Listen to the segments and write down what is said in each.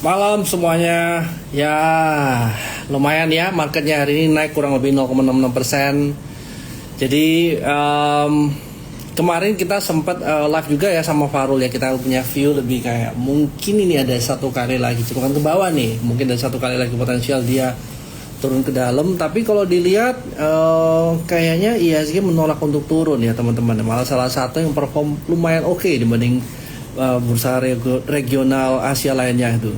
Malam semuanya, ya lumayan ya marketnya hari ini naik kurang lebih 0,66%. Jadi kemarin kita sempat live juga ya sama Farul ya, kita punya view lebih kayak mungkin ini ada satu kali lagi cekungan ke bawah nih, mungkin ada satu kali lagi potensial dia turun ke dalam. Tapi kalau dilihat kayaknya IHSG menolak untuk turun ya teman-teman, malah salah satu yang perform lumayan oke dibanding bursa regional Asia lainnya itu.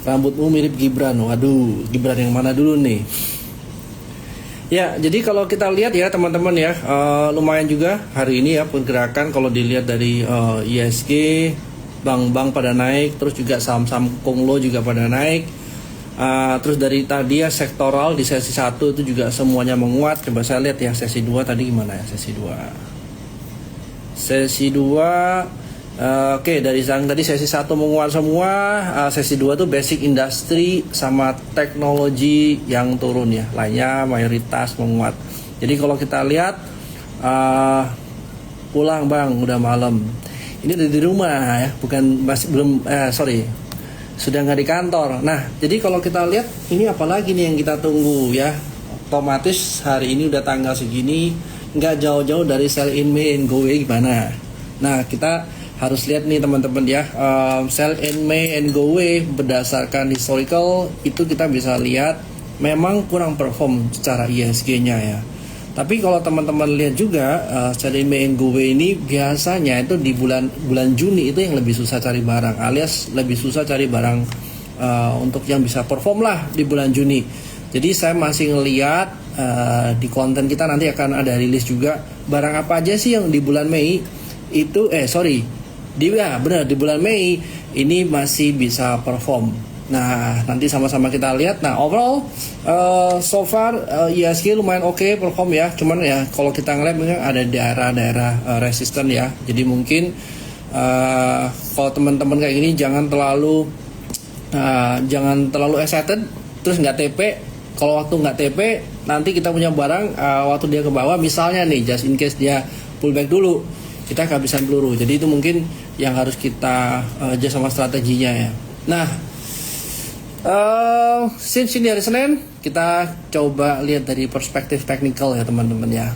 Rambutmu mirip Gibran, waduh, Gibran yang mana dulu nih? Ya, jadi kalau kita lihat ya teman-teman ya, lumayan juga hari ini ya pergerakan kalau dilihat dari IHSG, bank-bank pada naik, terus juga saham-saham Konglo juga pada naik. Terus dari tadi ya sektoral di sesi 1 itu juga semuanya menguat. Coba saya lihat ya sesi 2 tadi gimana ya sesi 2. Sesi 2 oke, dari yang tadi sesi 1 menguat semua, sesi 2 tuh basic industry sama teknologi yang turun ya, lainnya mayoritas menguat. Jadi kalau kita lihat pulang bang, udah malam. Ini udah di rumah ya, bukan masih belum sudah nggak di kantor. Nah, jadi kalau kita lihat ini apalagi nih yang kita tunggu ya, otomatis hari ini udah tanggal segini, nggak jauh-jauh dari sell in May and go away gimana. Nah, kita harus lihat nih teman-teman ya, sell in May and go away berdasarkan historical itu kita bisa lihat memang kurang perform secara IHSG-nya ya. Tapi kalau teman-teman lihat juga sell in May and go away ini biasanya itu di bulan Juni itu yang lebih susah cari barang, alias lebih susah cari barang untuk yang bisa perform lah di bulan Juni. Jadi saya masih ngelihat di konten kita nanti akan ada rilis juga barang apa aja sih yang di bulan Mei itu di bulan Mei ini masih bisa perform. Nah, nanti sama-sama kita lihat. Nah, overall so far IHSG lumayan oke perform ya. Cuman ya kalau kita ngeliat memang ada daerah-daerah resisten ya. Jadi mungkin kalau teman-teman kayak gini jangan terlalu excited terus nggak TP. Kalau waktu nggak TP, nanti kita punya barang waktu dia ke bawah, misalnya nih, just in case dia pullback dulu, kita kehabisan peluru. Jadi itu mungkin yang harus kita adjust sama strateginya ya. Nah, since ini hari Senin, kita coba lihat dari perspektif technical ya teman-teman ya.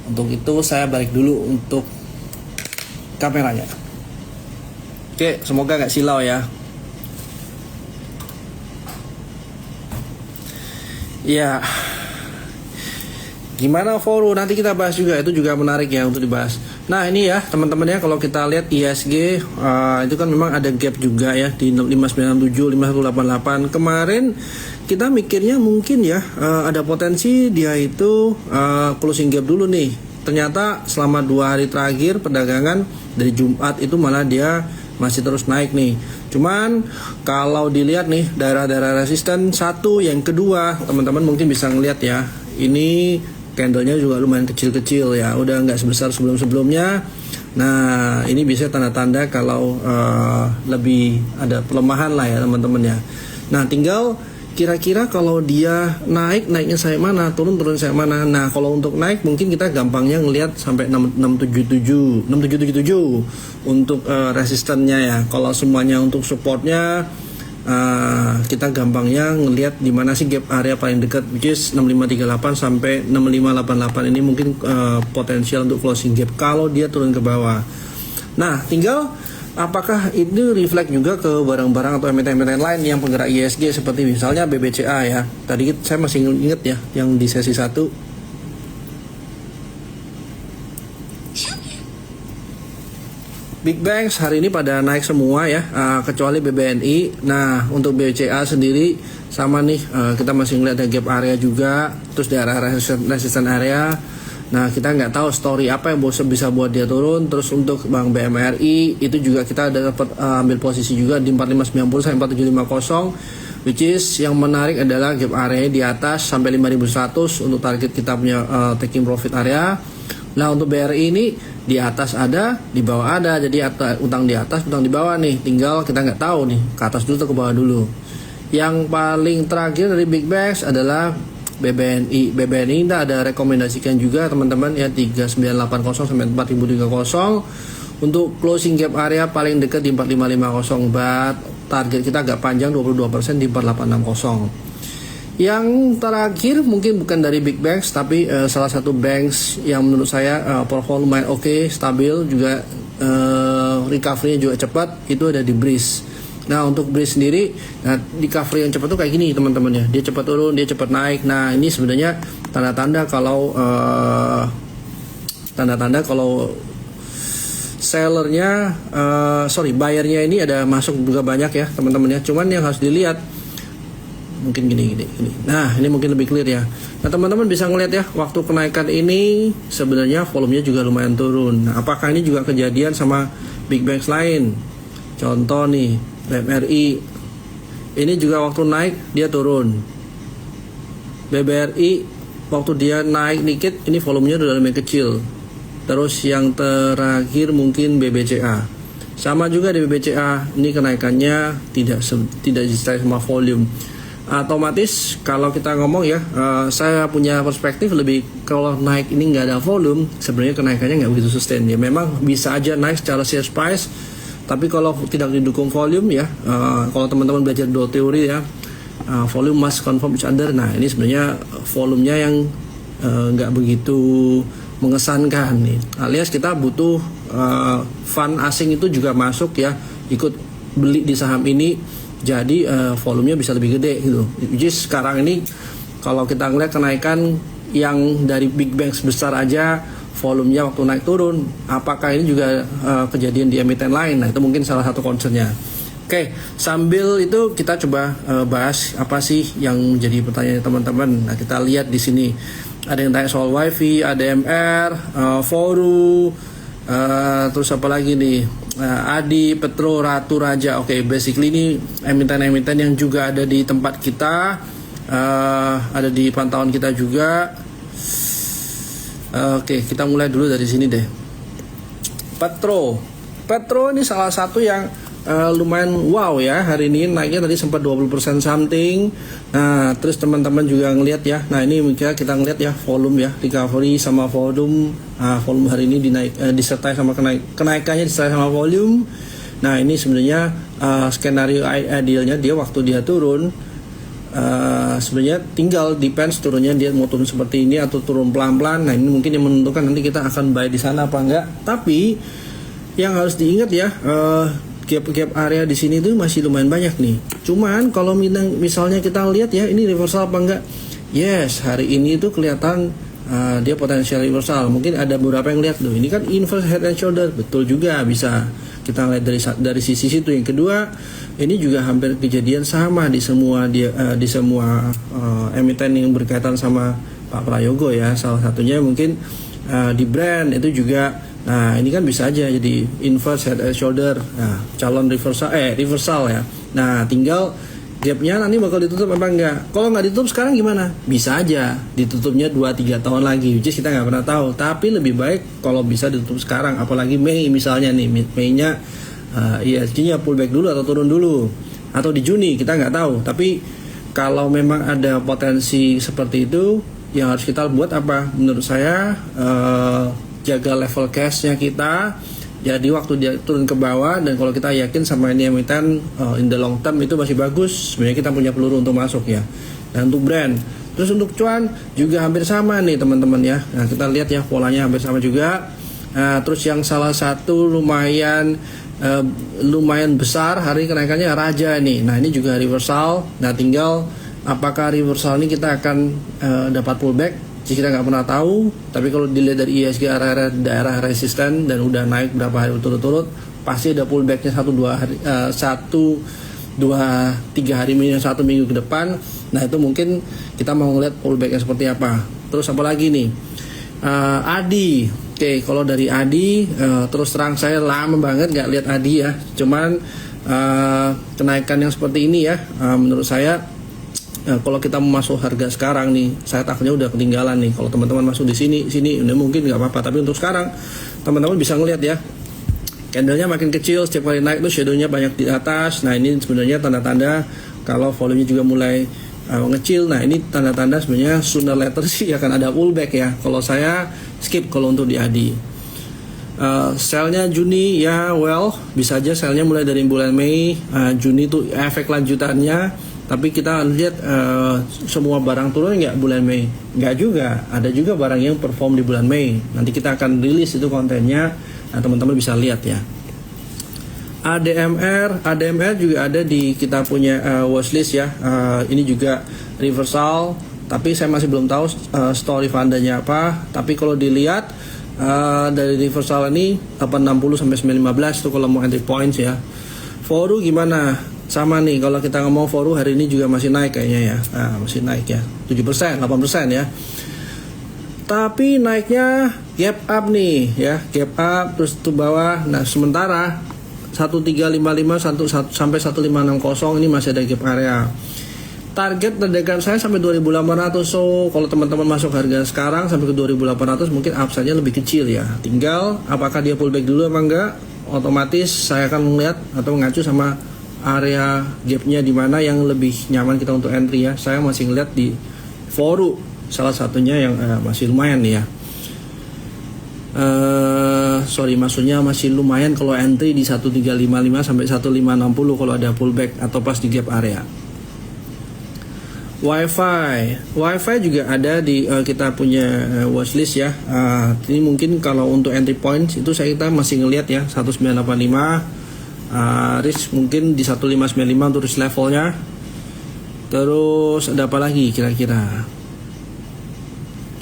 Untuk itu saya balik dulu untuk kameranya. Oke, semoga nggak silau ya. Ya, gimana Foru? Nanti kita bahas juga, itu juga menarik ya untuk dibahas. Nah ini ya teman-teman ya, kalau kita lihat IHSG itu kan memang ada gap juga ya di 5967, 5188. Kemarin kita mikirnya mungkin ya ada potensi dia itu closing gap dulu nih. Ternyata selama 2 hari terakhir perdagangan dari Jumat itu malah dia masih terus naik nih. Cuman kalau dilihat nih daerah-daerah resisten satu, yang kedua teman-teman mungkin bisa ngelihat ya, ini candlenya juga lumayan kecil-kecil ya, udah nggak sebesar sebelum-sebelumnya. Nah ini bisa tanda-tanda kalau lebih ada pelemahan lah ya teman-teman ya. Nah tinggal kira-kira kalau dia naiknya saya mana, turun saya mana. Nah kalau untuk naik mungkin kita gampangnya ngelihat sampai 6777 untuk resistennya ya. Kalau semuanya untuk supportnya kita gampangnya ngelihat di mana sih gap area paling dekat, which is 6538 sampai 6588. Ini mungkin potensial untuk closing gap kalau dia turun ke bawah. Nah tinggal apakah ini reflect juga ke barang-barang atau emiten-emiten lain yang penggerak IHSG seperti misalnya BBCA ya. Tadi saya masih ingat ya yang di sesi 1. Big Banks hari ini pada naik semua ya, kecuali BBNI. Nah untuk BBCA sendiri sama nih, kita masih ngeliat ada gap area juga, terus daerah resisten area. Nah kita nggak tahu story apa yang bisa buat dia turun. Terus untuk Bank BMRI itu juga kita ada dapat ambil posisi juga di 4590 sampai 4750, which is yang menarik adalah gap area di atas sampai 5100 untuk target kita punya taking profit area. Nah untuk BRI ini di atas ada, di bawah ada, jadi utang di atas, utang di bawah nih, tinggal kita nggak tahu nih ke atas dulu atau ke bawah dulu. Yang paling terakhir dari Big Banks adalah BBNI kita ada rekomendasikan juga teman-teman ya, 3980 sampai 4030 Untuk closing gap area paling dekat di 4550, but target kita agak panjang 22% di 4860. Yang terakhir mungkin bukan dari big banks, tapi salah satu banks yang menurut saya portfolio lumayan oke, stabil, juga recovery-nya juga cepat, itu ada di Breeze. Nah untuk Breeze sendiri, nah di recovery yang cepat tuh kayak gini teman-teman ya, dia cepat turun, dia cepat naik. Nah ini sebenarnya tanda-tanda kalau sellernya, buyernya ini ada masuk juga banyak ya teman-teman ya. Cuman yang harus dilihat mungkin gini. Nah ini mungkin lebih clear ya. Nah teman-teman bisa ngeliat ya, waktu kenaikan ini sebenarnya volumenya juga lumayan turun. Nah apakah ini juga kejadian sama big banks lain? Contoh nih BMRI, ini juga waktu naik dia turun. BBRI waktu dia naik dikit, ini volumenya udah lumayan kecil. Terus yang terakhir mungkin BBCA, sama juga di BBCA, ini kenaikannya tidak disertai sama volume. Otomatis kalau kita ngomong ya, saya punya perspektif lebih, kalau naik ini nggak ada volume, sebenarnya kenaikannya nggak begitu sustain ya. Memang bisa aja naik secara sales price, tapi kalau tidak didukung volume ya, kalau teman-teman belajar dua teori ya, volume must confirm each other. Nah ini sebenarnya volumenya yang nggak begitu mengesankan nih, alias kita butuh fund asing itu juga masuk ya, ikut beli di saham ini. Jadi volumenya bisa lebih gede gitu. Jadi sekarang ini kalau kita ngeliat kenaikan yang dari big banks besar aja, volumenya waktu naik turun, apakah ini juga kejadian di emiten lain? Nah itu mungkin salah satu concernnya. Oke, sambil itu kita coba bahas apa sih yang menjadi pertanyaan teman-teman. Nah kita lihat di sini ada yang tanya soal WiFi, ADMR, Foru, terus apa lagi nih? Adi, Petro, Ratu, Raja. Oke, basically ini emiten-emiten yang juga ada di tempat kita, ada di pantauan kita juga. Oke, kita mulai dulu dari sini deh. Petro ini salah satu yang lumayan wow ya, hari ini naiknya tadi sempat 20% something. Nah terus teman-teman juga ngelihat ya, nah ini kita ngelihat ya volume ya, recovery sama volume. Volume hari ini disertai sama kenaikannya disertai sama volume. Nah ini sebenarnya skenario idealnya dia waktu dia turun, sebenarnya tinggal depends turunnya, dia mau turun seperti ini atau turun pelan-pelan. Nah ini mungkin yang menentukan nanti kita akan buy di sana apa enggak. Tapi yang harus diingat ya, gap area di sini tuh masih lumayan banyak nih. Cuman kalau misalnya kita lihat ya, ini reversal apa enggak? Yes, hari ini tuh kelihatan dia potensial reversal. Mungkin ada beberapa yang lihat loh, ini kan inverse head and shoulder, betul juga bisa kita lihat dari sisi situ. Yang kedua, ini juga hampir kejadian sama di semua emiten yang berkaitan sama Pak Prayogo ya. Salah satunya mungkin di brand itu juga. Nah ini kan bisa aja jadi inverse head and shoulder, nah calon reversal ya. Nah tinggal gapnya nanti bakal ditutup apa enggak. Kalau nggak ditutup sekarang gimana? Bisa aja ditutupnya 2-3 tahun lagi, which is kita nggak pernah tahu. Tapi lebih baik kalau bisa ditutup sekarang, apalagi Mei misalnya nih, Mei-nya ISG-nya pullback dulu atau turun dulu, atau di Juni kita nggak tahu. Tapi kalau memang ada potensi seperti itu, yang harus kita buat apa? Menurut saya jaga level cash-nya kita. Jadi waktu dia turun ke bawah, dan kalau kita yakin sama ini emiten in the long term itu masih bagus, sebenarnya kita punya peluru untuk masuk ya. Dan untuk brand, terus untuk cuan juga hampir sama nih teman-teman ya. Nah kita lihat ya polanya hampir sama juga. Terus yang salah satu lumayan besar hari kenaikannya Raja nih. Nah ini juga reversal. Nah tinggal apakah reversal ini kita akan dapat pullback? Jadi kita nggak pernah tahu, tapi kalau dilihat dari ISG daerah resisten dan udah naik berapa hari berturut-turut, pasti ada pullbacknya 1-2 hari, 1-2-3 hari minus 1 minggu ke depan. Nah itu mungkin kita mau ngeliat pullbacknya seperti apa. Terus apa lagi nih? Adi. Oke, kalau dari Adi, terus terang saya lama banget nggak lihat Adi ya. Cuman kenaikan yang seperti ini ya, menurut saya. Kalau kita mau masuk harga sekarang nih, saya takutnya udah ketinggalan nih. Kalau teman-teman masuk di sini mungkin nggak apa-apa. Tapi untuk sekarang, teman-teman bisa ngelihat ya, candlenya makin kecil, setiap kali naik tuh shadownya banyak di atas. Nah ini sebenarnya tanda-tanda kalau volumenya juga mulai ngecil. Nah ini tanda-tanda sebenarnya sooner later sih akan ada pullback ya. Kalau saya skip kalau untuk di ADI. Selnya Juni ya, well bisa aja selnya mulai dari bulan Mei. Juni itu efek lanjutannya. Tapi kita lihat semua barang turun nggak bulan Mei? Nggak juga, ada juga barang yang perform di bulan Mei. Nanti kita akan rilis itu kontennya, nah teman-teman bisa lihat ya. ADMR juga ada di kita punya watchlist ya. Ini juga reversal, tapi saya masih belum tahu story fundanya apa. Tapi kalau dilihat dari reversal ini 860 sampai 915 itu kalau mau entry points ya. Foru gimana? Sama nih, kalau kita ngomong Foru hari ini juga masih naik kayaknya ya. Masih naik ya, 7%, 8% ya. Tapi naiknya gap up nih ya, gap up terus ke bawah. Nah, sementara 1355 sampai 1560 ini masih ada gap area. Target perdagangan saya sampai 2800. So, kalau teman-teman masuk harga sekarang sampai ke 2800 mungkin upside-nya lebih kecil ya. Tinggal apakah dia pullback dulu apa enggak? Otomatis saya akan melihat atau mengacu sama area gapnya di mana yang lebih nyaman kita untuk entry ya. Saya masih ngeliat di Foru salah satunya yang masih lumayan nih ya. Maksudnya masih lumayan kalau entry di 1355 sampai 1560 kalau ada pullback atau pas di gap area. Wi-Fi juga ada di kita punya watchlist ya. Ini mungkin kalau untuk entry points itu kita masih ngelihat ya 1985, risk mungkin di 1595 untuk risk levelnya. Terus ada apa lagi kira-kira?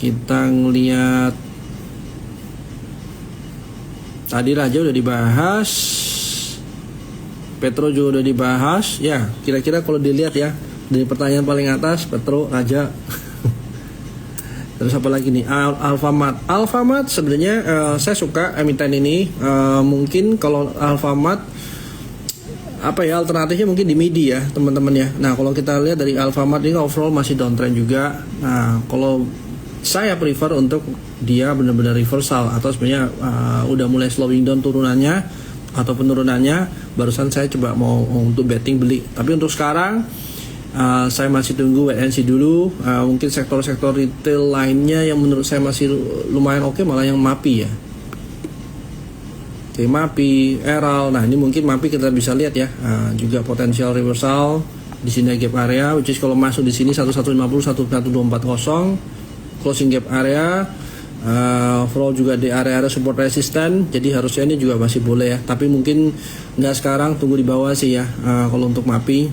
Kita ngelihat tadi Raja udah dibahas, Petro juga udah dibahas ya. Kira-kira kalau dilihat ya dari pertanyaan paling atas, Petro, Raja. Terus apa lagi nih? Alfamart sebenarnya saya suka emiten ini. Mungkin kalau Alfamart apa ya alternatifnya mungkin di MIDI ya teman-teman ya. Nah kalau kita lihat dari Alfamart ini overall masih downtrend juga. Nah kalau saya prefer untuk dia benar-benar reversal atau sebenarnya udah mulai slowing down turunannya atau penurunannya, barusan saya coba mau untuk betting beli. Tapi untuk sekarang saya masih tunggu wait and see dulu. Mungkin sektor-sektor retail lainnya yang menurut saya masih lumayan oke, malah yang MAPI ya. Oke, MAPI, Eral. Nah ini mungkin MAPI kita bisa lihat ya, juga potensial reversal di sini gap area, which is kalau masuk di sini 1150 11240 closing gap area. Overall juga di area support resisten, jadi harusnya ini juga masih boleh ya. Tapi mungkin nggak sekarang, tunggu di bawah sih ya kalau untuk MAPI.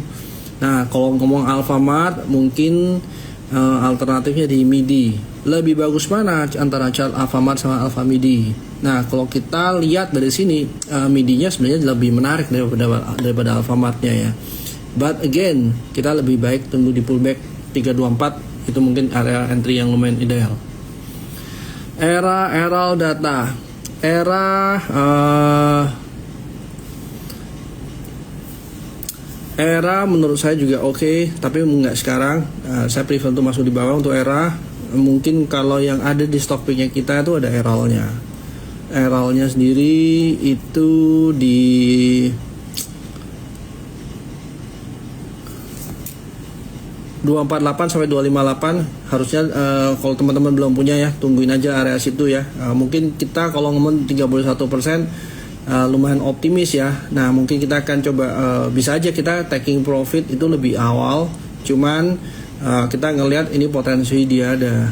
Nah, kalau ngomong Alfamart, mungkin alternatifnya di MIDI. Lebih bagus mana antara chart Alfamart sama Alfamidi? Nah, kalau kita lihat dari sini, MIDI-nya sebenarnya lebih menarik daripada Alfamartnya ya. But again, kita lebih baik tunggu di pullback 324, itu mungkin area entry yang lumayan ideal. Eral data. Era menurut saya juga oke, tapi enggak sekarang. Saya prefer untuk masuk di bawah untuk era. Mungkin kalau yang ada di stock picknya kita itu ada Eralnya. Eralnya sendiri itu di 248 sampai 258 harusnya. Kalau teman-teman belum punya ya, tungguin aja area situ ya. Mungkin kita kalau ngomong 31%. Lumayan optimis ya. Nah mungkin kita akan coba bisa aja kita taking profit itu lebih awal. Cuman kita ngelihat ini potensi dia ada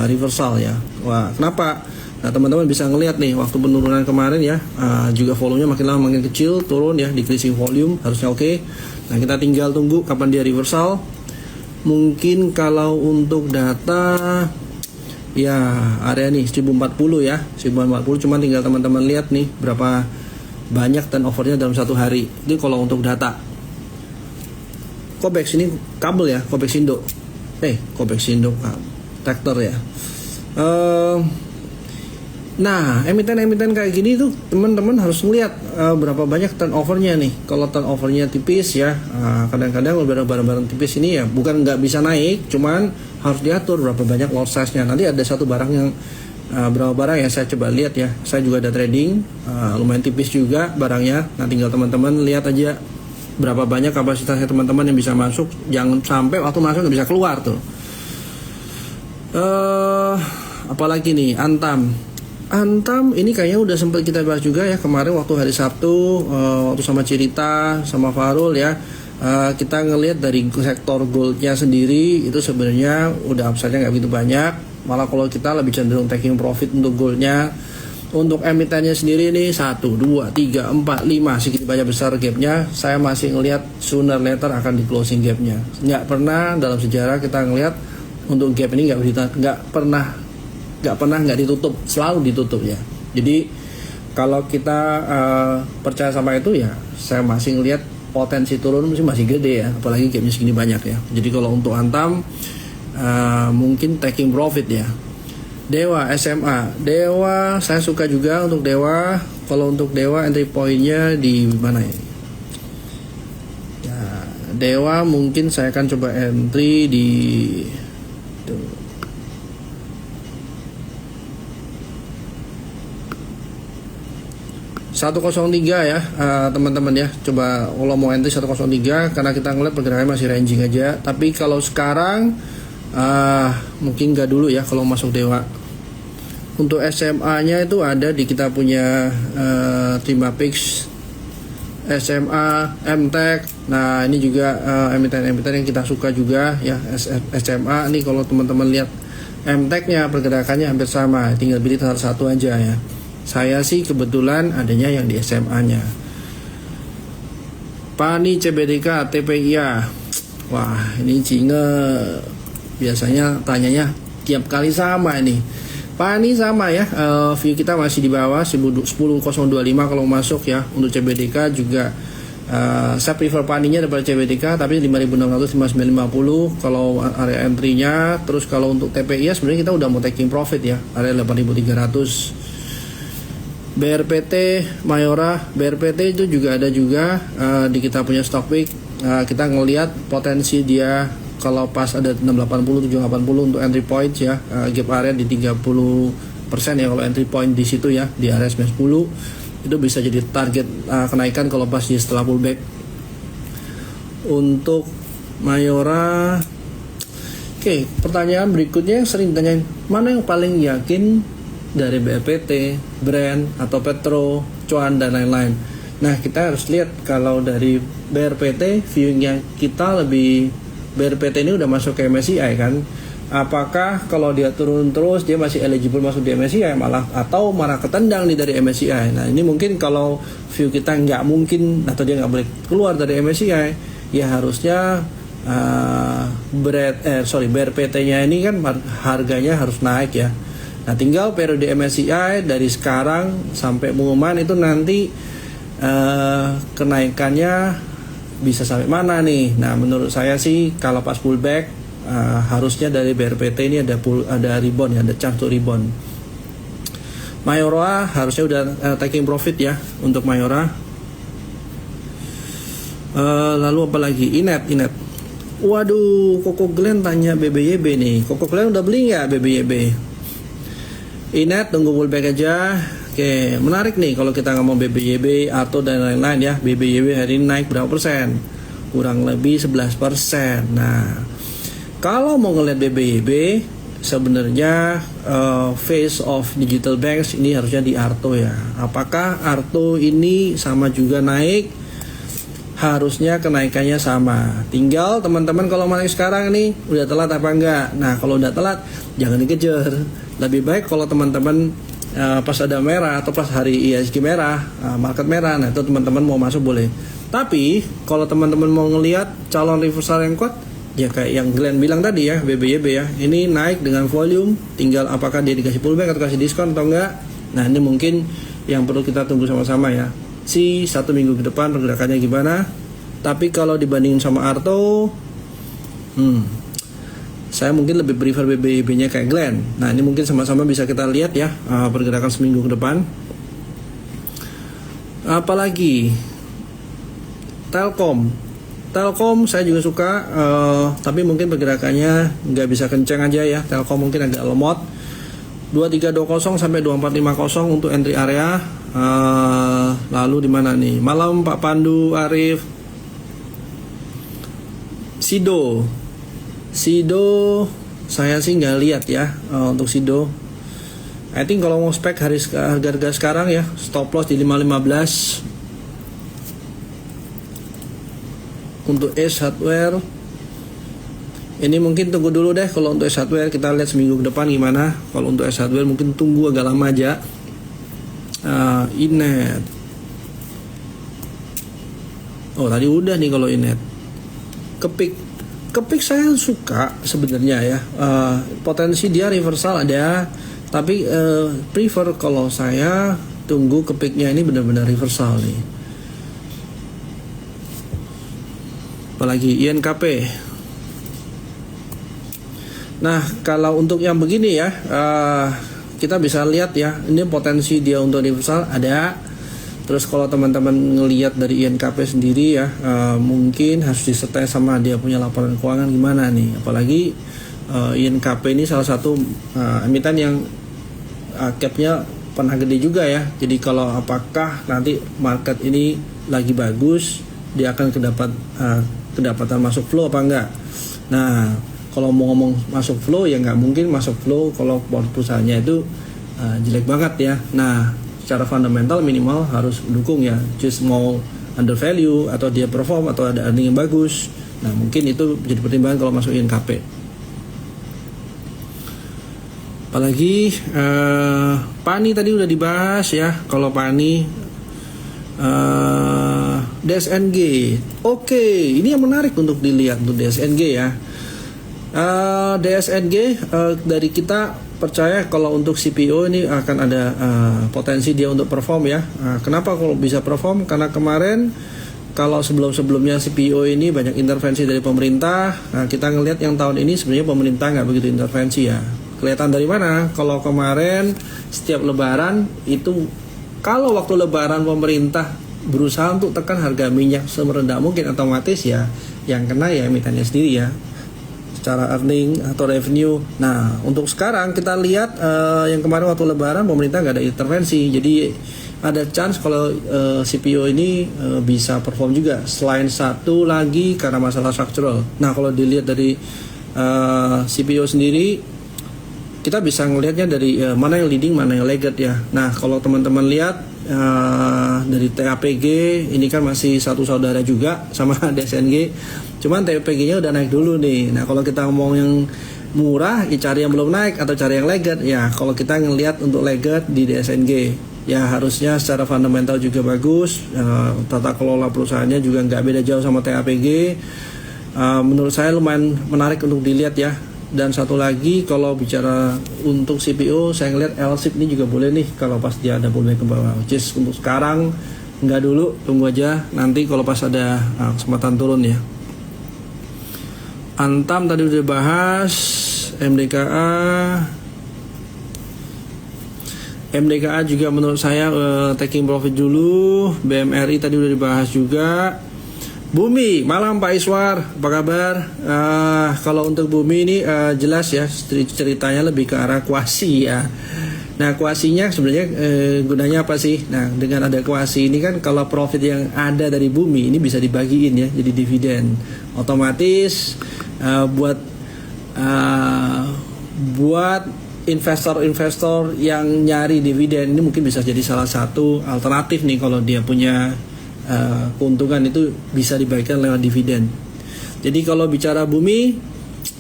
reversal ya. Wah kenapa? Nah teman-teman bisa ngelihat nih waktu penurunan kemarin ya, juga volumenya makin lama makin kecil, turun ya, decreasing volume harusnya oke. Nah kita tinggal tunggu kapan dia reversal. Mungkin kalau untuk data ya area nih 1040 ya, 1040. Cuman tinggal teman-teman lihat nih berapa banyak turnovernya dalam satu hari. Ini kalau untuk data. Kobex ini kabel ya, Kobex Indo. Kobex Indo traktor ya. Nah, emiten-emiten kayak gini tuh teman-teman harus ngeliat berapa banyak turnovernya nih. Kalau turnovernya tipis ya, kadang-kadang barang-barang tipis ini ya bukan nggak bisa naik, cuman harus diatur berapa banyak lot size-nya. Nanti ada satu barang yang berapa barang ya saya coba lihat ya. Saya juga ada trading, lumayan tipis juga barangnya. Nah tinggal teman-teman lihat aja berapa banyak kapasitasnya teman-teman yang bisa masuk. Jangan sampai waktu masuk nggak bisa keluar tuh. Apalagi nih Antam. Antam ini kayaknya udah sempat kita bahas juga ya kemarin waktu hari Sabtu, waktu sama Cirita sama Farul ya. Kita ngelihat dari sektor goldnya sendiri itu sebenarnya udah upside-nya nggak begitu banyak. Malah kalau kita lebih cenderung taking profit untuk goldnya. Untuk emitennya sendiri nih 1, 2, 3, 4, 5 sedikit banyak besar gapnya. Saya masih ngelihat sooner later akan di closing gapnya. Nggak pernah dalam sejarah kita ngelihat untuk gap ini nggak pernah nggak ditutup, selalu ditutup ya. Jadi kalau kita percaya sama itu ya, saya masih ngelihat potensi turun masih gede ya, apalagi gapnya segini banyak ya. Jadi kalau untuk Antam mungkin taking profit ya. Dewa SMA, Dewa saya suka juga untuk Dewa. Kalau untuk Dewa entry pointnya di mana ya? Dewa mungkin saya akan coba entry di 103 ya, teman-teman ya. Coba kalau mau entry 103 karena kita ngeliat pergerakannya masih ranging aja. Tapi kalau sekarang mungkin nggak dulu ya kalau masuk Dewa. Untuk SMA-nya itu ada di kita punya Trimapix, SMA, MTech. Nah ini juga emiten-emiten yang kita suka juga ya. SMA nih kalau teman-teman lihat MTech-nya pergerakannya hampir sama, tinggal pilih salah satu aja ya. Saya sih kebetulan adanya yang di SMA-nya. Pani CBDK TPIA. Wah ini Cinge biasanya tanyanya tiap kali sama ini. Pani sama ya, view kita masih di bawah 10.025 kalau masuk ya. Untuk CBDK juga saya prefer paninya daripada CBDK, tapi 5.600 5.950 kalau area entry-nya. Terus kalau untuk TPIA sebenarnya kita udah mau taking profit ya, area 8.300. BRPT Mayora, BRPT itu juga ada juga di kita punya stock pick. Kita ngelihat potensi dia kalau pas ada 680 780 untuk entry point ya, gap area di 30% ya kalau entry point di situ ya, di area 910 itu bisa jadi target kenaikan kalau pas dia setelah pullback. Untuk Mayora, oke, pertanyaan berikutnya yang sering ditanyain, mana yang paling yakin dari BRPT, Brand atau Petro, Cuan dan lain-lain. Nah kita harus lihat kalau dari BRPT viewingnya kita lebih, BRPT ini udah masuk ke MSCI kan, apakah kalau dia turun terus dia masih eligible masuk di MSCI malah, atau malah ketendang nih dari MSCI. Nah ini mungkin kalau view kita nggak mungkin atau dia nggak boleh keluar dari MSCI ya, harusnya BRPT-nya ini kan harganya harus naik ya. Nah tinggal periode MSCI dari sekarang sampai pengumuman itu nanti kenaikannya bisa sampai mana nih. Nah menurut saya sih kalau pas pullback harusnya dari BRPT ini ada rebound ya, ada chance to rebound. Mayora harusnya udah taking profit ya untuk Mayora. Lalu apa lagi? Inet. Waduh, Koko Glenn tanya BBYB nih. Koko Glenn udah beli nggak BBYB? Inet tunggu pullback aja. Oke, menarik nih kalau kita ngomong BBYB atau dan lain-lain ya. BBYB hari ini naik berapa persen? Kurang lebih 11%. Nah, kalau mau ngeliat BBYB sebenarnya face of digital banks ini harusnya di Arto ya. Apakah Arto ini sama juga naik? Harusnya kenaikannya sama. Tinggal teman-teman kalau naik sekarang nih udah telat apa enggak. Nah, kalau udah telat jangan dikejar. Lebih baik kalau teman-teman pas ada merah atau pas hari IHSG merah, market merah, nah itu teman-teman mau masuk boleh. Tapi kalau teman-teman mau ngelihat calon reversal yang kuat, ya kayak yang Glenn bilang tadi ya, BBYB ya, ini naik dengan volume, tinggal apakah dia dikasih pullback atau kasih diskon atau enggak. Nah ini mungkin yang perlu kita tunggu sama-sama ya. Si 1 minggu ke depan pergerakannya gimana. Tapi kalau dibandingin sama Arto, saya mungkin lebih prefer BBYB-nya kayak Glenn. Nah ini mungkin sama-sama bisa kita lihat ya pergerakan seminggu ke depan. Apalagi Telkom saya juga suka, tapi mungkin pergerakannya nggak bisa kencang aja ya. Telkom mungkin agak lemot. 2320 sampai 2450 untuk entry area. Lalu di mana nih? Malam Pak Pandu, Arif. Sido saya sih nggak lihat ya untuk Sido. I think kalau mau spek harga sekarang ya, stop loss di 515. Untuk Ace Hardware ini mungkin tunggu dulu deh. Kalau untuk Ace Hardware kita lihat seminggu ke depan gimana. Kalau untuk Ace Hardware mungkin tunggu agak lama aja. Inet. Oh tadi udah nih kalau Inet. Kepik saya suka sebenarnya ya. Potensi dia reversal ada, tapi prefer kalau saya tunggu kepiknya ini benar-benar reversal nih. Apalagi INKP. Nah kalau untuk yang begini ya, kita bisa lihat ya, ini potensi dia untuk reversal ada. Terus kalau teman-teman ngelihat dari INKP sendiri ya, mungkin harus disertai sama dia punya laporan keuangan gimana nih. Apalagi INKP ini salah satu emiten yang capnya pernah gede juga ya. Jadi kalau apakah nanti market ini lagi bagus, dia akan kedapatan masuk flow apa enggak. Nah kalau mau ngomong masuk flow ya nggak mungkin masuk flow kalau perusahaannya itu jelek banget ya. Nah secara fundamental minimal harus mendukung ya, just mau under value atau dia perform atau ada earning yang bagus. Nah mungkin itu jadi pertimbangan kalau masuk INKP. Apalagi Pani tadi udah dibahas ya. Kalau Pani DSNG, oke, ini yang menarik untuk dilihat untuk DSNG ya. DSNG dari kita percaya kalau untuk CPO ini akan ada potensi dia untuk perform ya. Kenapa kalau bisa perform? Karena kemarin kalau sebelumnya CPO ini banyak intervensi dari pemerintah. Kita ngelihat yang tahun ini sebenarnya pemerintah nggak begitu intervensi ya. Kelihatan dari mana? Kalau kemarin setiap lebaran itu, kalau waktu lebaran pemerintah berusaha untuk tekan harga minyak semerendah mungkin, otomatis ya yang kena ya emitennya sendiri ya, secara earning atau revenue. Nah untuk sekarang kita lihat yang kemarin waktu lebaran pemerintah nggak ada intervensi, jadi ada chance kalau CPO ini bisa perform juga. Selain satu lagi karena masalah structural. Nah kalau dilihat dari CPO sendiri, kita bisa ngelihatnya dari mana yang leading, mana yang laggard ya. Nah kalau teman-teman lihat dari TAPG ini kan masih satu saudara juga sama DSNG, cuman TAPG-nya udah naik dulu nih. Nah kalau kita ngomong yang murah, ya cari yang belum naik atau cari yang laggard ya. Kalau kita ngelihat untuk laggard di DSNG ya, harusnya secara fundamental juga bagus, tata kelola perusahaannya juga nggak beda jauh sama TAPG. Menurut saya lumayan menarik untuk dilihat ya. Dan satu lagi kalau bicara untuk CPO, saya ngeliat LSIP ini juga boleh nih kalau pas dia ada pullback ke bawah. Just untuk sekarang nggak dulu, tunggu aja nanti kalau pas ada kesempatan turun ya. Antam tadi udah bahas, MDKA juga menurut saya taking profit dulu. BMRI tadi udah dibahas juga. Bumi, malam Pak Iswar, apa kabar? Kalau untuk Bumi ini jelas ya, ceritanya lebih ke arah kuasi ya. Nah kuasinya sebenarnya gunanya apa sih? Nah dengan ada kuasi ini kan kalau profit yang ada dari Bumi ini bisa dibagiin ya, jadi dividen. Otomatis buat investor-investor yang nyari dividen ini mungkin bisa jadi salah satu alternatif nih kalau dia punya keuntungan itu bisa dibagikan lewat dividen. Jadi kalau bicara Bumi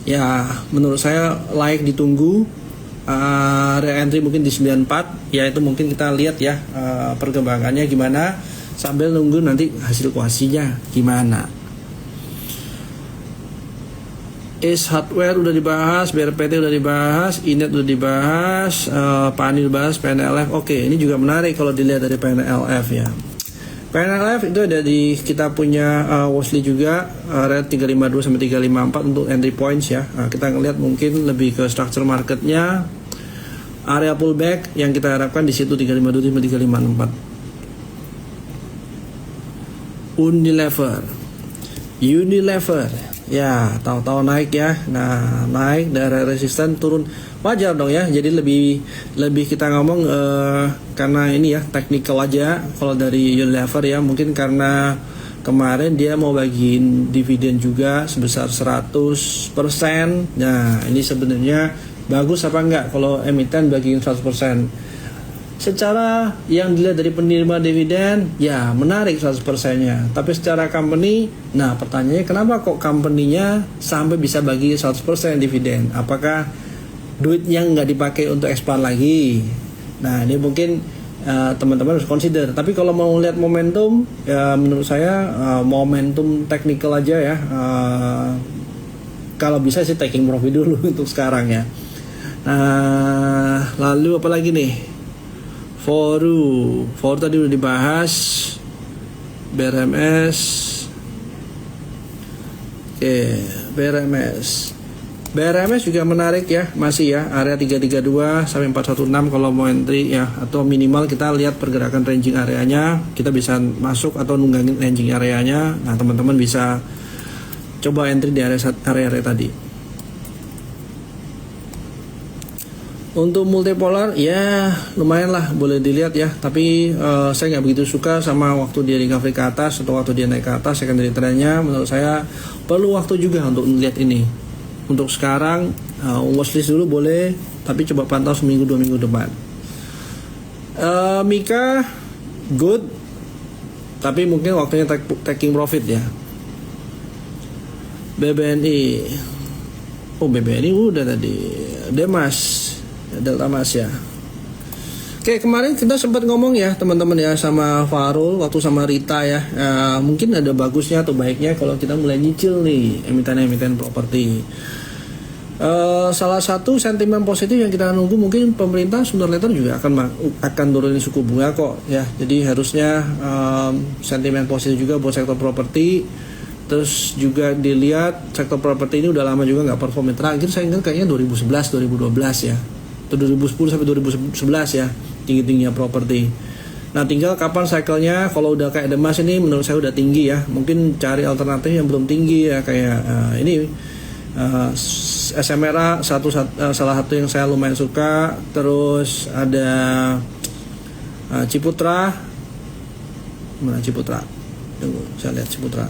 ya menurut saya layak ditunggu, re-entry mungkin di 94 ya, itu mungkin kita lihat ya perkembangannya gimana sambil nunggu nanti hasil kuasinya gimana. Ace Hardware udah dibahas, BRPT udah dibahas, Inet udah dibahas, Pani udah dibahas, PNLF. Oke, ini juga menarik kalau dilihat dari PNLF ya. PNLF itu ada di kita punya watchlist juga, rate 352 sampai 354 untuk entry points ya. Kita ngelihat mungkin lebih ke structure marketnya, area pullback yang kita harapkan di situ 352 sampai 354. Unilever ya, tahu-tahu naik ya. Nah naik dari resisten turun, wajar dong ya. Jadi lebih kita ngomong karena ini ya technical aja kalau dari Unilever ya, mungkin karena kemarin dia mau bagiin dividen juga sebesar 100%. Nah ini sebenarnya bagus apa enggak kalau emiten bagiin 100%. Secara yang dilihat dari penerima dividen, ya menarik 100% nya. Tapi secara company, nah pertanyaannya kenapa kok company-nya sampai bisa bagi 100% dividen? Apakah duitnya nggak dipakai untuk expand lagi? Nah ini mungkin teman-teman harus consider. Tapi kalau mau lihat momentum, ya menurut saya momentum technical aja ya. Kalau bisa sih taking profit dulu untuk sekarang ya. Lalu apa lagi nih? Foru tadi udah dibahas. BRMS. Oke, BRMS juga menarik ya, masih ya, area 332 sampai 416 kalau mau entry ya, atau minimal kita lihat pergerakan ranging areanya, kita bisa masuk atau nunggangin ranging areanya. Nah, teman-teman bisa coba entry di area tadi. Untuk multipolar ya lumayan lah, boleh dilihat ya, tapi saya nggak begitu suka sama waktu dia recovery ke atas atau waktu dia naik ke atas secondary trendnya. Menurut saya perlu waktu juga untuk melihat ini. Untuk sekarang watchlist dulu boleh, tapi coba pantau seminggu 2 minggu depan. Mika good, tapi mungkin waktunya taking profit ya. BBNI, BBNI udah tadi. Demas, Delta Mas ya. Oke, kemarin kita sempat ngomong ya teman-teman ya sama Farul waktu sama Rita ya. Mungkin ada bagusnya atau baiknya kalau kita mulai nyicil nih emiten-emiten properti. Salah satu sentimen positif yang kita nunggu, mungkin pemerintah sooner later juga akan turunin suku bunga kok ya. Jadi harusnya sentimen positif juga buat sektor properti. Terus juga dilihat sektor properti ini udah lama juga nggak perform. Terakhir saya ingat kayaknya 2011 2012 ya, atau 2010 sampai 2011 ya tinggi-tingginya properti. Nah tinggal kapan cycle-nya. Kalau udah kayak Demas ini menurut saya udah tinggi ya, mungkin cari alternatif yang belum tinggi ya, kayak ini SMRA salah satu yang saya lumayan suka. Terus ada Ciputra. Mana Ciputra? Tunggu, saya lihat Ciputra.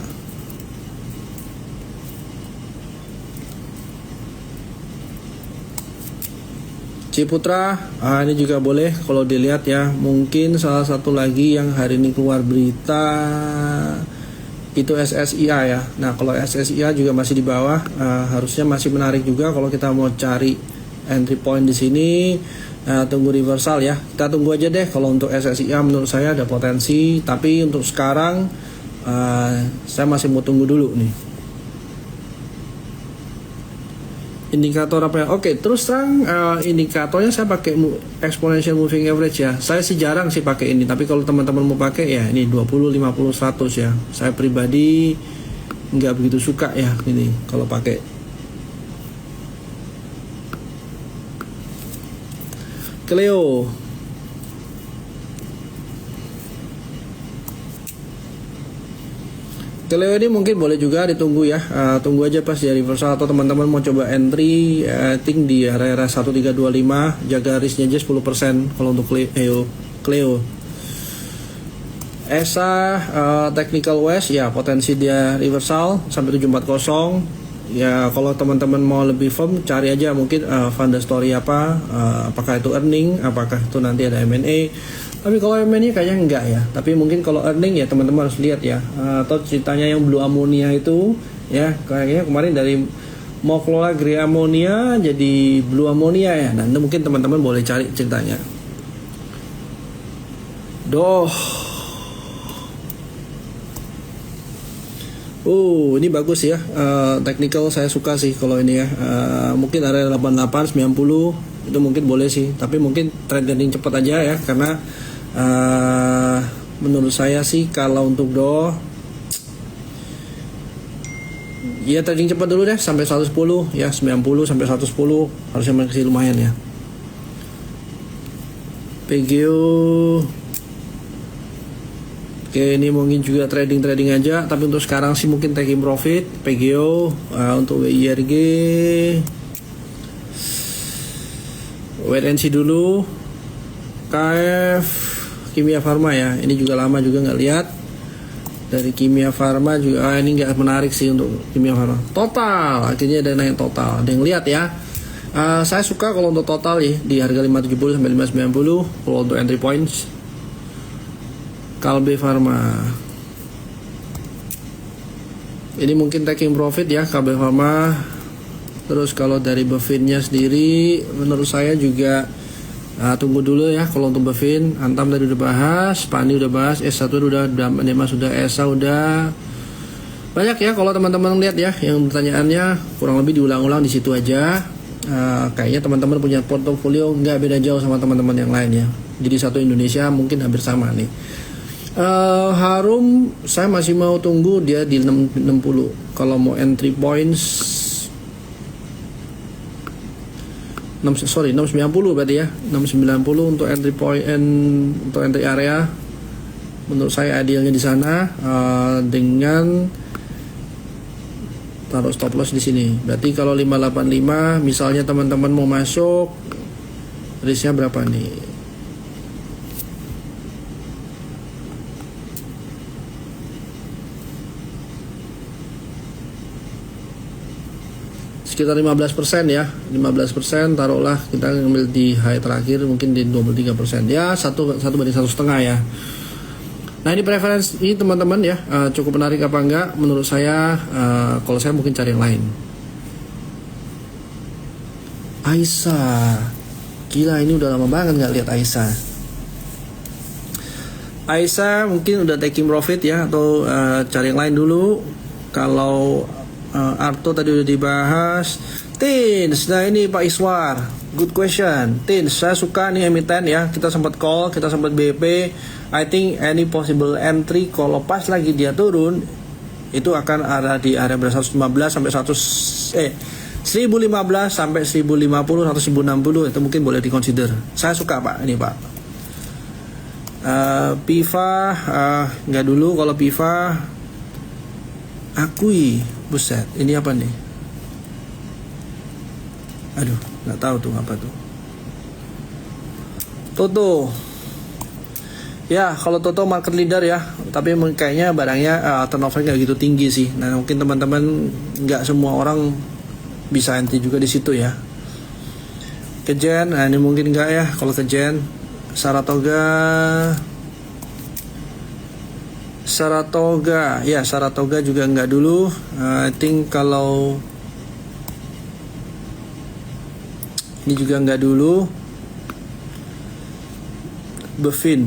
Ini juga boleh kalau dilihat ya. Mungkin salah satu lagi yang hari ini keluar berita itu SSIA ya. Nah kalau SSIA juga masih di bawah, harusnya masih menarik juga kalau kita mau cari entry point di sini. Tunggu reversal ya, kita tunggu aja deh. Kalau untuk SSIA menurut saya ada potensi, tapi untuk sekarang saya masih mau tunggu dulu nih. Indikator apa ya? Oke, terus terang indikatornya saya pakai exponential moving average ya. Saya sih jarang sih pakai ini, tapi kalau teman-teman mau pakai ya ini 20, 50, 100 ya. Saya pribadi nggak begitu suka ya ini kalau pakai. Cleo. Cleo ini mungkin boleh juga ditunggu ya, tunggu aja pas dia reversal, atau teman-teman mau coba entry think di area 1325, jaga risknya aja 10% kalau untuk Cleo. ESA Technical West ya, potensi dia reversal sampai 740 ya. Kalau teman-teman mau lebih firm, cari aja mungkin fund story apa, apakah itu earning, apakah itu nanti ada M&A. Tapi kalau M&A kayaknya enggak ya. Tapi mungkin kalau earning ya teman-teman harus lihat ya. Atau ceritanya yang blue ammonia itu ya, kayaknya kemarin dari mau kelola grey ammonia jadi blue ammonia ya. Nah itu mungkin teman-teman boleh cari ceritanya. Ini bagus ya. Technical saya suka sih kalau ini ya. Mungkin area 88 90 itu mungkin boleh sih. Tapi mungkin trending cepat aja ya, karena menurut saya sih kalau untuk ya trading cepat dulu deh sampai 110 ya, 90 sampai 110 harusnya masih lumayan ya. PGO. Oke, ini mungkin juga trading aja, tapi untuk sekarang sih mungkin taking profit. PGO. Untuk WIRG wait and see dulu. KF Kimia Farma ya, ini juga lama juga nggak lihat. Dari Kimia Farma juga ini nggak menarik sih untuk Kimia Farma. Total akhirnya ada naik total, ada yang lihat ya. Saya suka kalau untuk total ya di harga 570 sampai 590. Kalau untuk entry points Kalbe Pharma. Ini mungkin taking profit ya Kalbe Pharma. Terus kalau dari Bevin-nya sendiri menurut saya juga tunggu dulu ya. Kalau untuk Bevin, Antam tadi udah bahas, Pani udah bahas, S1 udah, Damas sudah, ESA udah. Banyak ya kalau teman-teman lihat ya yang pertanyaannya kurang lebih diulang-ulang di situ aja. Kayaknya teman-teman punya portofolio nggak beda jauh sama teman-teman yang lain ya. Jadi satu Indonesia mungkin hampir sama nih. Harum saya masih mau tunggu dia di 660. Kalau mau entry points 690 berarti ya. 690 untuk entry point, untuk entry area. Menurut saya idealnya di sana dengan taruh stop loss di sini. Berarti kalau 585 misalnya teman-teman mau masuk, risknya berapa nih? Sekitar 15% ya, 15% taruhlah kita ngambil di high terakhir mungkin di 23% ya, 1 banding 1,5 ya. Nah ini preferensi ini teman-teman ya, cukup menarik apa enggak? Menurut saya kalau saya mungkin cari yang lain. Aisyah, gila ini udah lama banget nggak lihat Aisyah. Aisyah mungkin udah taking profit ya, atau cari yang lain dulu. Kalau Arto tadi udah dibahas. Tins, nah ini Pak Iswar, good question. Tins, saya suka nih emiten ya. Kita sempat call, kita sempat BP. I think any possible entry kalau pas lagi dia turun itu akan ada di area 115 sampai 1015 sampai 1050 atau 1060 itu mungkin boleh dikonsider. Saya suka Pak ini Pak. Piva nggak dulu kalau Piva. Akui, buset, ini apa nih? Aduh, nggak tahu tuh apa tuh. Toto, ya kalau Toto market leader ya, tapi kayaknya barangnya turnover nggak gitu tinggi sih. Nah mungkin teman-teman nggak semua orang bisa entry juga di situ ya. Kejen, nah ini mungkin nggak ya kalau Kejen. Saratoga, ya Saratoga juga nggak dulu. I think kalau ini juga nggak dulu. Bevin,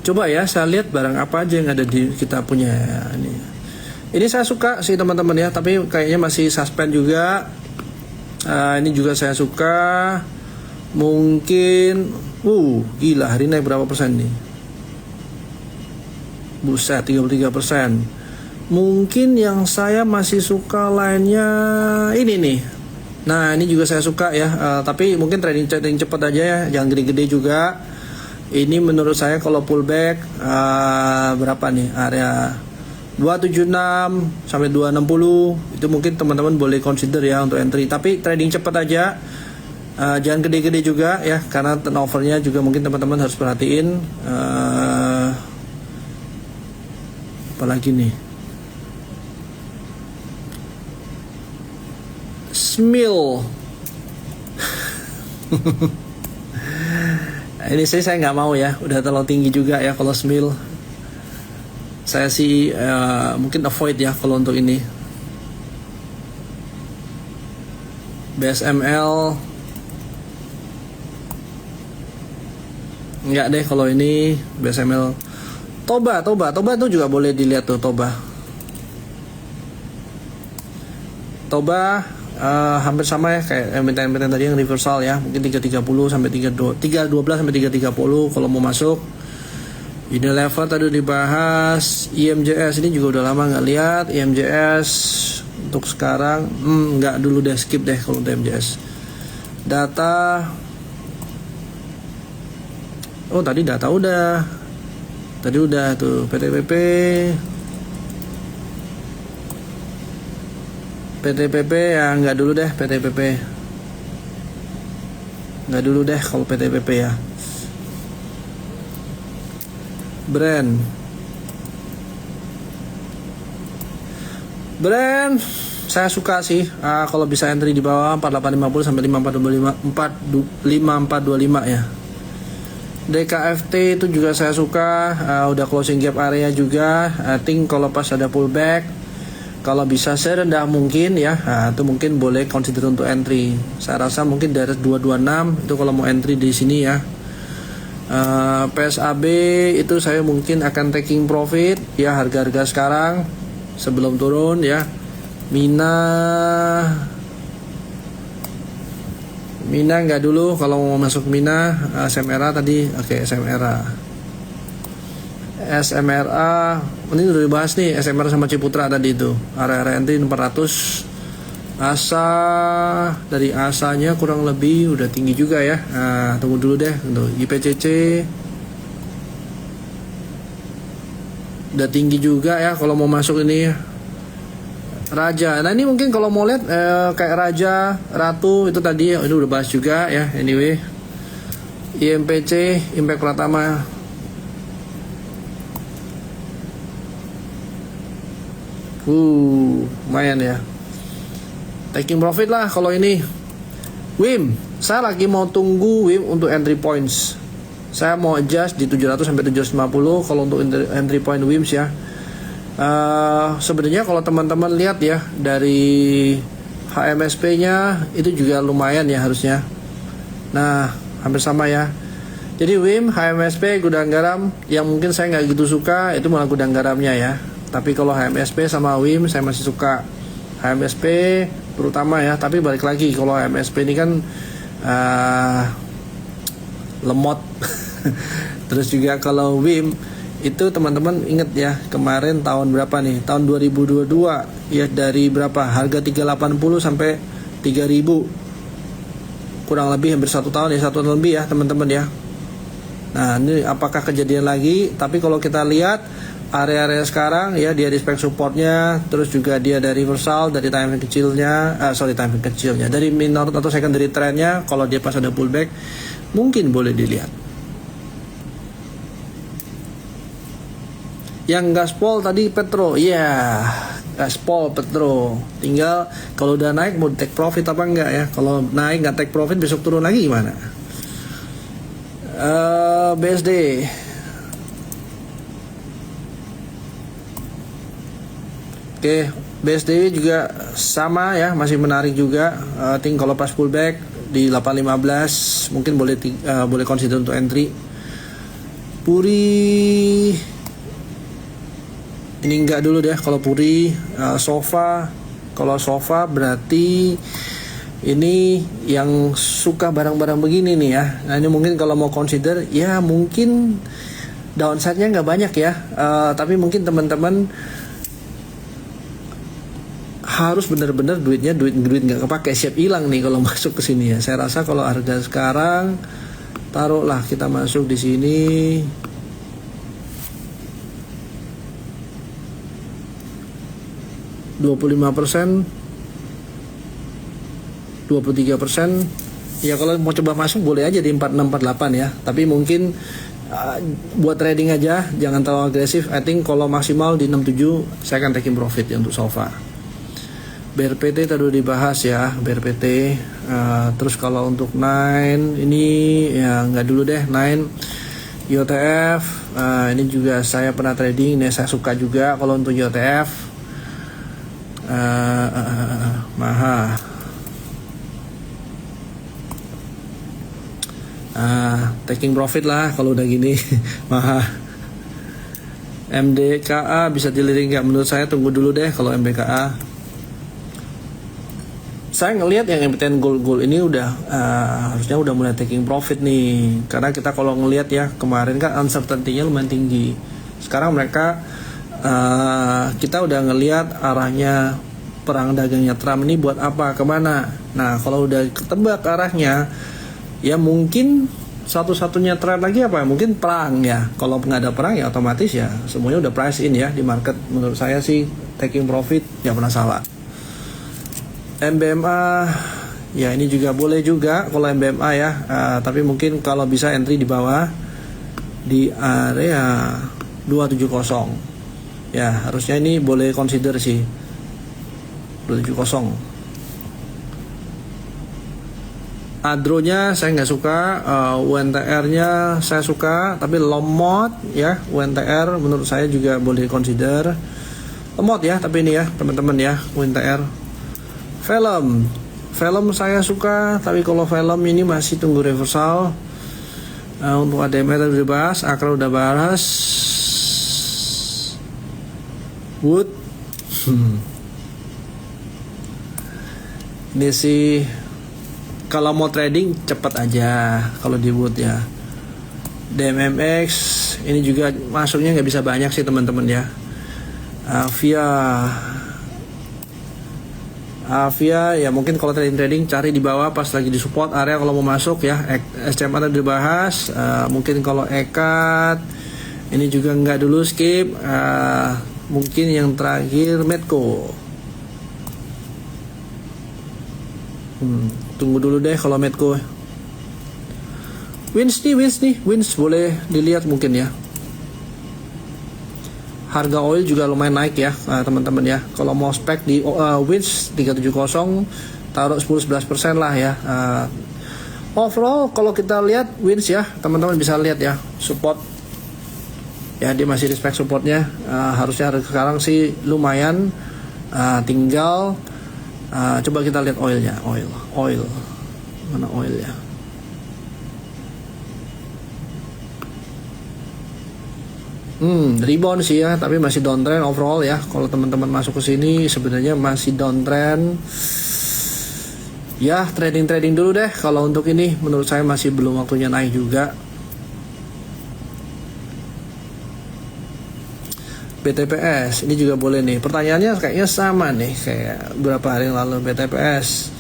coba ya saya lihat barang apa aja yang ada di kita punya ini. Ini saya suka sih teman-teman ya, tapi kayaknya masih suspend juga. Ini juga saya suka. Mungkin, gila hari naik berapa persen nih? Buset, 33%. Mungkin yang saya masih suka lainnya ini nih. Nah ini juga saya suka ya, tapi mungkin trading cepat aja ya, jangan gede-gede juga. Ini menurut saya kalau pullback berapa nih area 276 sampai 260 itu mungkin teman-teman boleh consider ya untuk entry. Tapi trading cepat aja, jangan gede-gede juga ya, karena turnovernya juga mungkin teman-teman harus perhatiin. Apalagi nih, Smil. Ini saya nggak mau ya, udah terlalu tinggi juga ya kalau Smil. Saya sih mungkin avoid ya kalau untuk ini. BSML nggak deh kalau ini. BSML Toba tuh juga boleh dilihat tuh Toba hampir sama ya kayak emiten-emiten tadi yang reversal ya, mungkin 330 sampai 312 sampai 330 kalau mau masuk. Ini level tadi dibahas. IMJS ini juga udah lama nggak lihat. IMJS untuk sekarang nggak dulu deh, skip deh kalau untuk IMJS. Data, tadi data udah. Tadi udah tuh PTPP ya, nggak dulu deh PTPP. Nggak dulu deh kalau PTPP ya. Brand saya suka sih kalau bisa entry di bawah 4850 sampai 5425 ya. DKFT itu juga saya suka, udah closing gap area juga. I think kalau pas ada pullback, kalau bisa serendah mungkin ya, itu mungkin boleh consider untuk entry. Saya rasa mungkin dari 226 itu kalau mau entry di sini ya. PSAB itu saya mungkin akan taking profit ya, harga-harga sekarang sebelum turun ya. Mina nggak dulu kalau mau masuk Mina. SMRA tadi, oke, SMRA ini udah dibahas nih, SMRA sama Ciputra tadi itu. Area entry 400. Asa, dari asanya kurang lebih udah tinggi juga ya. Tunggu dulu deh untuk IPCC udah tinggi juga ya kalau mau masuk ini. Raja, nah ini mungkin kalau mau lihat kayak Raja, Ratu itu tadi ini udah bahas juga ya. Anyway, IMPC, Impact Pratama, lumayan ya. Taking profit lah kalau ini. WIM, saya lagi mau tunggu WIM untuk entry points. Saya mau adjust di 700 sampai 750 kalau untuk entry point WIMs ya. Sebenarnya kalau teman-teman lihat ya dari HMSP-nya itu juga lumayan ya harusnya. Nah, hampir sama ya. Jadi WIM, HMSP, gudang garam yang mungkin saya nggak gitu suka itu malah gudang garamnya ya. Tapi kalau HMSP sama WIM saya masih suka. HMSP terutama ya, tapi balik lagi kalau HMSP ini kan lemot. Terus juga kalau WIM itu teman-teman ingat ya, kemarin tahun berapa nih? Tahun 2022 ya, dari berapa? Harga 380 sampai 3000. Kurang lebih hampir 1 tahun ya, 1 tahun lebih ya teman-teman ya. Nah, ini apakah kejadian lagi? Tapi kalau kita lihat area-area sekarang ya, dia di spek supportnya, terus juga dia dari reversal dari time kecilnya, dari minor atau secondary trendnya. Kalau dia pas ada pullback mungkin boleh dilihat. Yang gaspol tadi Petro, ya gaspol Petro. Tinggal kalau udah naik mau take profit apa enggak ya. Kalau naik nggak take profit, besok turun lagi gimana? BSD, oke, BSD juga sama ya, masih menarik juga. Think kalau pas pullback di 815 mungkin boleh consider untuk entry. Puri ini enggak dulu deh kalau Puri. Sofa, kalau sofa berarti ini yang suka barang-barang begini nih ya. Nah ini mungkin kalau mau consider ya, mungkin downside-nya nggak banyak ya, tapi mungkin teman-teman harus benar-benar duit nggak kepake, siap hilang nih kalau masuk ke sini ya. Saya rasa kalau harga sekarang, taruhlah kita masuk di sini 25%, 23%. Ya kalau mau coba masuk boleh aja di 4648 ya. Tapi mungkin buat trading aja, jangan terlalu agresif. I think kalau maksimal di 67 saya akan taking profit ya untuk sofa. BRPT tadi dibahas ya, BRPT. Terus kalau untuk 9 ini ya nggak dulu deh. 9 YOTF, ini juga saya pernah trading, ini saya suka juga kalau untuk YOTF. Maha, taking profit lah kalau udah gini. Maha. MDKA bisa dilirik nggak? Menurut saya tunggu dulu deh kalau MDKA. Saya ngelihat yang emiten gold ini udah harusnya udah mulai taking profit nih, karena kita kalau ngelihat ya kemarin kan uncertainty-nya lumayan tinggi. Sekarang mereka kita udah ngelihat arahnya perang dagangnya Trump ini buat apa, kemana. Nah kalau udah ketebak arahnya ya, mungkin satu-satunya trend lagi apa, mungkin perang ya. Kalau nggak ada perang ya otomatis ya semuanya udah price in ya di market. Menurut saya sih taking profit nggak pernah salah. MBMA ya, ini juga boleh juga kalau MBMA ya, tapi mungkin kalau bisa entry di bawah di area 270 ya, harusnya ini boleh consider sih. 270. Adronya saya nggak suka, UNTR-nya saya suka, tapi lemot ya. UNTR menurut saya juga boleh consider lemot ya, tapi ini ya teman-teman ya, UNTR. Film saya suka, tapi kalau film ini masih tunggu reversal. Untuk ADMR udah bahas, Akra udah bahas, Wood. Ini sih kalau mau trading cepat aja kalau di Wood ya. DMMX ini juga masuknya nggak bisa banyak sih teman-teman ya. Avia ya mungkin kalau trading cari di bawah pas lagi di support area kalau mau masuk ya. SCMA udah dibahas. Mungkin kalau Ekat ini juga nggak dulu, skip. Mungkin yang terakhir Medco. Tunggu dulu deh kalau Medco. Wins boleh dilihat mungkin ya. Harga oil juga lumayan naik ya teman-teman ya. Kalau mau spek di Wins 370 taruh 10-11% lah ya. Overall kalau kita lihat Wins ya teman-teman bisa lihat ya, support ya, dia masih respect supportnya. Harusnya harga sekarang sih lumayan. Tinggal coba kita lihat oilnya. Oil mana oilnya? Rebound sih ya, tapi masih downtrend overall ya. Kalau teman-teman masuk ke sini sebenarnya masih downtrend. Ya, trading dulu deh. Kalau untuk ini menurut saya masih belum waktunya naik juga. BTPS ini juga boleh nih. Pertanyaannya kayaknya sama nih kayak beberapa hari yang lalu. BTPS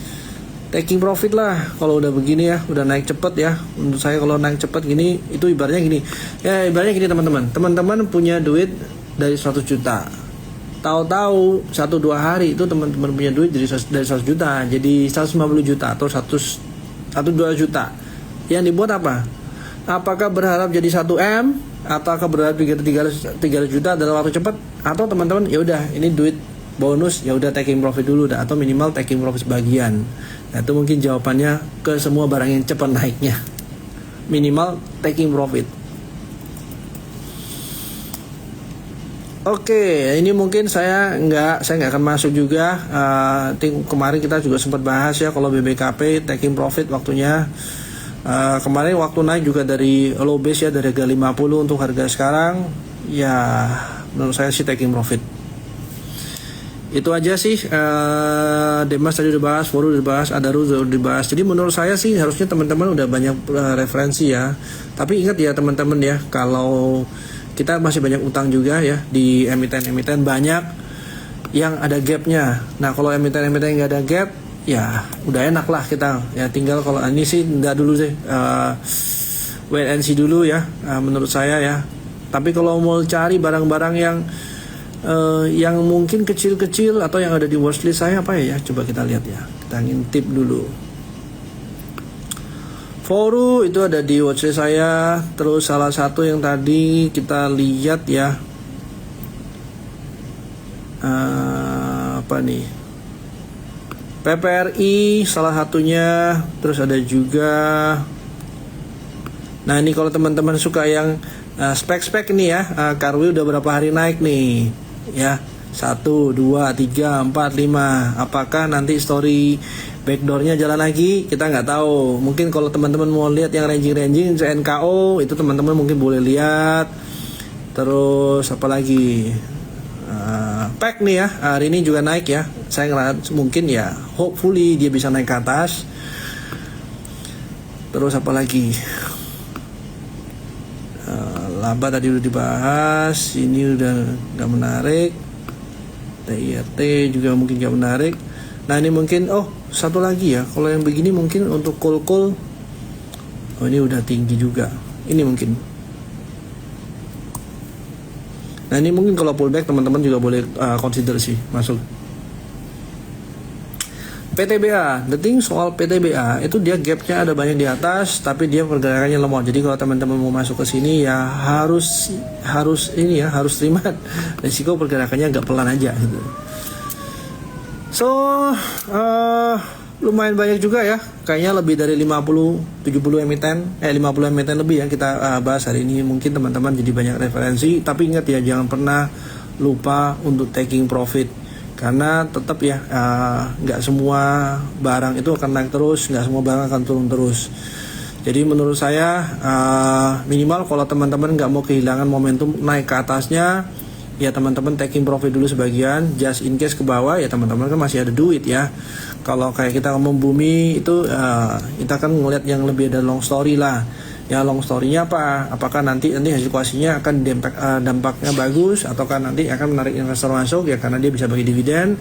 taking profit lah kalau udah begini ya, udah naik cepet ya. Menurut saya kalau naik cepet gini itu ibaratnya gini ya, ibaratnya gini teman-teman punya duit dari 100 juta, tahu-tahu 1-2 hari itu teman-teman punya duit dari 100 juta jadi 150 juta atau 1-2 juta. Yang dibuat apa? Apakah berharap jadi 1M ataukah berharap 300 juta dalam waktu cepat, atau teman-teman ya udah ini duit bonus ya udah taking profit dulu dah, atau minimal taking profit sebagian. Nah, itu mungkin jawabannya ke semua barang yang cepat naiknya. Minimal taking profit. Oke, ini mungkin saya nggak akan masuk juga. Kemarin kita juga sempat bahas ya kalau BBKP taking profit waktunya. Kemarin waktu naik juga dari low base ya, dari harga 50 untuk harga sekarang ya menurut saya sih taking profit. Itu aja sih. Demas tadi udah bahas, Foru udah bahas, Adaru udah dibahas. Jadi menurut saya sih harusnya teman-teman udah banyak referensi ya. Tapi ingat ya teman-teman ya, kalau kita masih banyak utang juga ya di emiten-emiten banyak yang ada gapnya. Nah kalau emiten-emiten yang nggak ada gap ya udah enak lah kita ya. Tinggal kalau ini sih nggak dulu sih, wait and see dulu ya menurut saya ya. Tapi kalau mau cari barang-barang yang mungkin kecil-kecil atau yang ada di watchlist saya apa ya, coba kita lihat ya, kita ngintip dulu. Foru itu ada di watchlist saya. Terus salah satu yang tadi kita lihat ya, apa nih, PPRI salah satunya. Terus ada juga, nah ini kalau teman-teman suka yang spek-spek nih ya, Karwi udah berapa hari naik nih ya, 1, 2, 3, 4, 5. Apakah nanti story backdoornya jalan lagi? Kita nggak tahu. Mungkin kalau teman-teman mau lihat yang ranging NKO itu teman-teman mungkin boleh lihat. Terus apa lagi, pack nih ya, hari ini juga naik ya. Saya ngeliat mungkin ya, hopefully dia bisa naik ke atas. Terus apa lagi, laba tadi udah dibahas, ini udah gak menarik. TIRT juga mungkin gak menarik. Nah ini mungkin, satu lagi ya, kalau yang begini mungkin untuk call, ini udah tinggi juga. Ini mungkin, nah ini mungkin kalau pullback teman-teman juga boleh consider sih masuk. PTBA, the thing soal PTBA itu dia gapnya ada banyak di atas, tapi dia pergerakannya lemot. Jadi kalau teman-teman mau masuk ke sini ya harus ini ya, harus terima risiko pergerakannya agak pelan aja gitu. So lumayan banyak juga ya, kayaknya lebih dari 50-70 emiten 50 emiten lebih yang kita bahas hari ini. Mungkin teman-teman jadi banyak referensi, tapi ingat ya, jangan pernah lupa untuk taking profit, karena tetap ya nggak semua barang itu akan naik terus, nggak semua barang akan turun terus. Jadi menurut saya minimal kalau teman-teman nggak mau kehilangan momentum naik ke atasnya, ya teman-teman taking profit dulu sebagian, just in case ke bawah ya teman-teman kan masih ada duit ya. Kalau kayak kita ngomong bumi itu kita kan ngeliat yang lebih ada long story lah. Ya long story-nya apa? Apakah nanti hasil kuasinya akan dampaknya bagus, ataukah nanti akan menarik investor masuk ya karena dia bisa bagi dividen.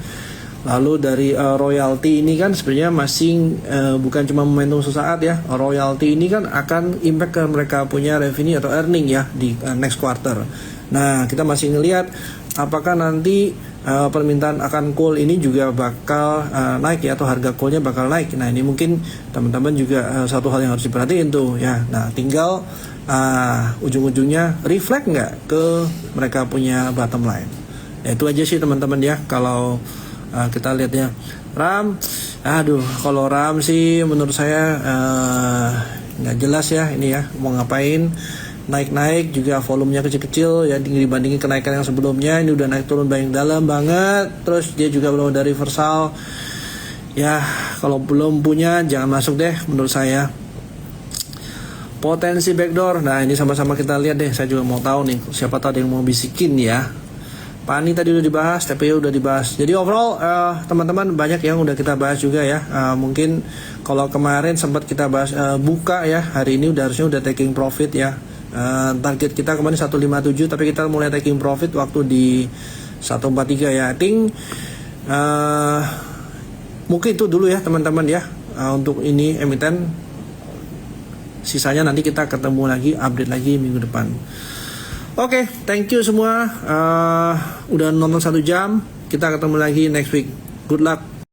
Lalu dari royalti ini kan sebenarnya masing bukan cuma momentum sesaat ya. Royalti ini kan akan impact ke mereka punya revenue atau earning ya di next quarter. Nah, kita masih ngelihat apakah nanti permintaan akan coal ini juga bakal naik ya, atau harga coalnya bakal naik. Nah, ini mungkin teman-teman juga satu hal yang harus diperhatiin tuh ya. Nah, tinggal ujung-ujungnya reflect nggak ke mereka punya bottom line. Ya, itu aja sih teman-teman ya. Kalau kita lihat ya RAM, kalau RAM sih menurut saya nggak jelas ya ini ya mau ngapain. Naik-naik juga volumenya kecil-kecil ya dibandingin kenaikan yang sebelumnya. Ini udah naik turun banyak dalam banget. Terus dia juga belum ada reversal. Ya kalau belum punya jangan masuk deh menurut saya. Potensi backdoor, nah ini sama-sama kita lihat deh. Saya juga mau tahu nih, siapa tahu ada yang mau bisikin ya. Pani tadi udah dibahas, TPU udah dibahas. Jadi overall teman-teman banyak yang udah kita bahas juga ya. Mungkin kalau kemarin sempat kita bahas buka ya, hari ini harusnya udah taking profit ya. Target kita kemarin 157, tapi kita mulai taking profit waktu di 143 ya. I think mungkin itu dulu ya teman-teman ya untuk ini emiten. Sisanya nanti kita ketemu lagi, update lagi minggu depan. Oke, thank you semua udah nonton 1 jam. Kita ketemu lagi next week. Good luck.